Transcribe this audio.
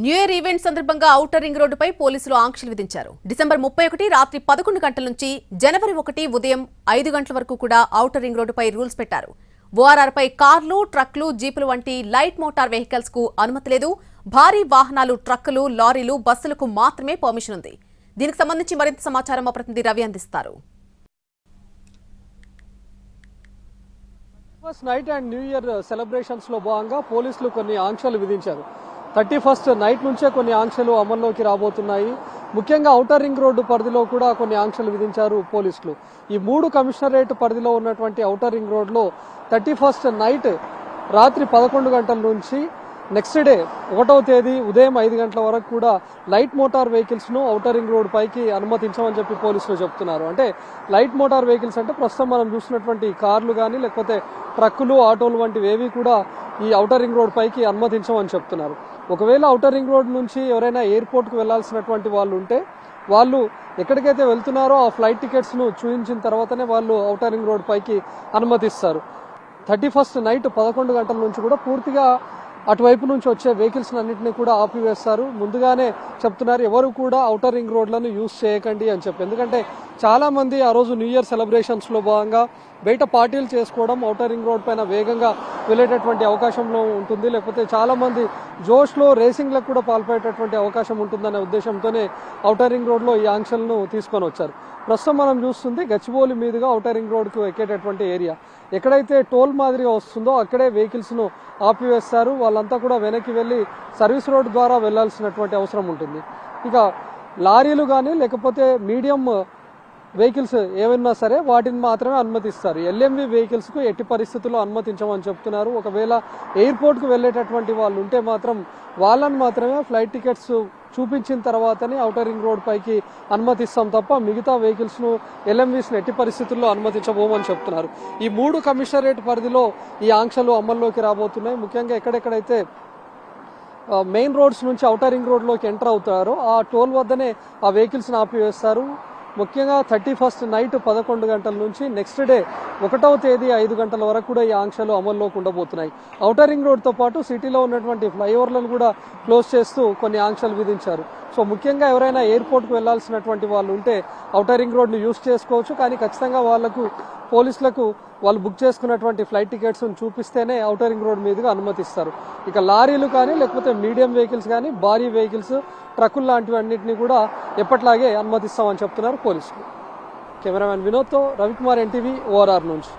New year event సందర్భంగా outer ring రోడ్డుపై పోలీసులు ఆంక్షలు విధించారు. డిసెంబర్ 31 రాత్రి 11 గంటల నుంచి జనవరి 1 ఉదయం 5 గంటల వరకు కూడా ఔటర్ రింగ్ రోడ్డుపై రూల్స్ పెట్టారు. ఓఆర్ఆర్పై కార్లు, ట్రక్లు, జీపులు వంటి లైట్ మోటార్ వెహికల్స్ కు అనుమతి లేదు. భారీ వాహనాలు, ట్రక్కులు, లారీలు, బస్సులకు మాత్రమే పర్మిషన్ ఉంది. దీనికి సంబంధించి మరింత సమాచారం మా ప్రతినిధి రవి అందిస్తారు. First night and new year celebrations లో భాగంగా పోలీసులు కొన్ని ఆంక్షలు విధించారు. 31st నైట్ నుంచే కొన్ని ఆంక్షలు అమల్లోకి రాబోతున్నాయి. ముఖ్యంగా ఔటర్ రింగ్ రోడ్డు పరిధిలో కూడా కొన్ని ఆంక్షలు విధించారు పోలీసులు. ఈ 3 కమిషనరేట్ పరిధిలో ఉన్నటువంటి ఔటర్ రింగ్ రోడ్లో 31st నైట్ రాత్రి 11 గంటల నుంచి నెక్స్ట్ డే 1వ తేదీ ఉదయం 5 గంటల వరకు కూడా లైట్ మోటార్ వెహికల్స్ ను ఔటర్ రింగ్ రోడ్ పైకి అనుమతించమని చెప్పి పోలీసులు చెప్తున్నారు. అంటే లైట్ మోటార్ వెహికల్స్ అంటే ప్రస్తుతం మనం చూసినటువంటి కార్లు కానీ లేకపోతే ట్రక్కులు, ఆటోలు వంటివి ఏవి కూడా ఈ ఔటర్ రింగ్ రోడ్ పైకి అనుమతించమని చెప్తున్నారు. ఒకవేళ ఔటర్ రింగ్ రోడ్ నుంచి ఎవరైనా ఎయిర్పోర్ట్కు వెళ్లాల్సినటువంటి వాళ్ళు ఉంటే వాళ్ళు ఎక్కడికైతే వెళ్తున్నారో ఆ ఫ్లైట్ టికెట్స్ ను చూపించిన తర్వాతనే వాళ్ళు ఔటర్ రింగ్ రోడ్ పైకి అనుమతిస్తారు. 31st నైట్ 11 గంటల నుంచి కూడా పూర్తిగా అటువైపు నుంచి వచ్చే వెహికల్స్ అన్నింటినీ కూడా ఆపివేస్తారు. ముందుగానే చెప్తున్నారు ఎవరు కూడా ఔటర్ రింగ్ రోడ్లను యూజ్ చేయకండి అని చెప్పి. ఎందుకంటే చాలా మంది ఆ రోజు న్యూ ఇయర్ సెలబ్రేషన్స్ లో భాగంగా బయట పార్టీలు చేసుకోవడం, ఔటర్ రింగ్ రోడ్ పైన వేగంగా వెళ్ళేటటువంటి అవకాశంలో ఉంటుంది. లేకపోతే చాలా మంది జోష్లో రేసింగ్లకు కూడా పాల్పడేటటువంటి అవకాశం ఉంటుందనే ఉద్దేశంతోనే ఔటర్ రింగ్ రోడ్లో ఈ ఆంక్షలను తీసుకొని వచ్చారు. ప్రస్తుతం మనం చూస్తుంది గచ్చిబౌలి మీదుగా ఔటర్ రింగ్ రోడ్కు ఎక్కేటటువంటి ఏరియా. ఎక్కడైతే టోల్ మాదిరిగా వస్తుందో అక్కడే వెహికల్స్ ను ఆపివేస్తారు. వాళ్ళంతా కూడా వెనక్కి వెళ్ళి సర్వీస్ రోడ్ ద్వారా వెళ్లాల్సినటువంటి అవసరం ఉంటుంది. ఇక లారీలు కానీ లేకపోతే మీడియం వెహికల్స్ ఏమైనా సరే వాటిని మాత్రమే అనుమతిస్తారు. ఎల్ఎంవి వెహికల్స్ కు ఎట్టి పరిస్థితుల్లో అనుమతించమని చెప్తున్నారు. ఒకవేళ ఎయిర్పోర్ట్ కు వెళ్లేటటువంటి వాళ్ళు ఉంటే మాత్రం వాళ్ళని మాత్రమే ఫ్లైట్ టికెట్స్ చూపించిన తర్వాతనే ఔటర్ రింగ్ రోడ్ పైకి అనుమతిస్తాం తప్ప మిగతా వెహికల్స్ ను ఎల్ఎంవీస్ ను ఎట్టి పరిస్థితుల్లో అనుమతించబోమని చెప్తున్నారు. ఈ 3 కమిషనరేట్ పరిధిలో ఈ ఆంక్షలు అమల్లోకి రాబోతున్నాయి. ముఖ్యంగా ఎక్కడెక్కడైతే మెయిన్ రోడ్స్ నుంచి ఔటర్ రింగ్ రోడ్ లోకి ఎంటర్ అవుతారో ఆ టోల్ వద్దనే ఆ వెహికల్స్ ని ఆపివేస్తారు. ముఖ్యంగా 31st నైట్ 11 గంటల నుంచి నెక్స్ట్ డే 1వ తేదీ 5 గంటల వరకు కూడా ఈ ఆంక్షలు అమల్లోకి ఉండబోతున్నాయి. ఔటర్ రింగ్ రోడ్ తో పాటు సిటీలో ఉన్నటువంటి ఫ్లైఓవర్లను కూడా క్లోజ్ చేస్తూ కొన్ని ఆంక్షలు విధించారు. సో ముఖ్యంగా ఎవరైనా ఎయిర్పోర్ట్ కు వెళ్లాల్సినటువంటి వాళ్ళు ఉంటే ఔటర్ రింగ్ రోడ్ ను యూజ్ చేసుకోవచ్చు. కానీ ఖచ్చితంగా పోలీసులకు వాళ్ళు బుక్ చేసుకున్నటువంటి ఫ్లైట్ టికెట్స్ చూపిస్తేనే ఔటర్ రింగ్ రోడ్ మీదుగా అనుమతిస్తారు. ఇక లారీలు కానీ లేకపోతే మీడియం వెహికల్స్ కానీ భారీ వెహికల్స్, ట్రక్కులు లాంటివన్నింటినీ కూడా ఎప్పట్లాగే అనుమతిస్తామని చెప్తున్నారు పోలీసులు. కెమెరామెన్ వినోద్తో రవికుమార్, ఎన్టీవీ, ఓఆర్ఆర్ నుంచి.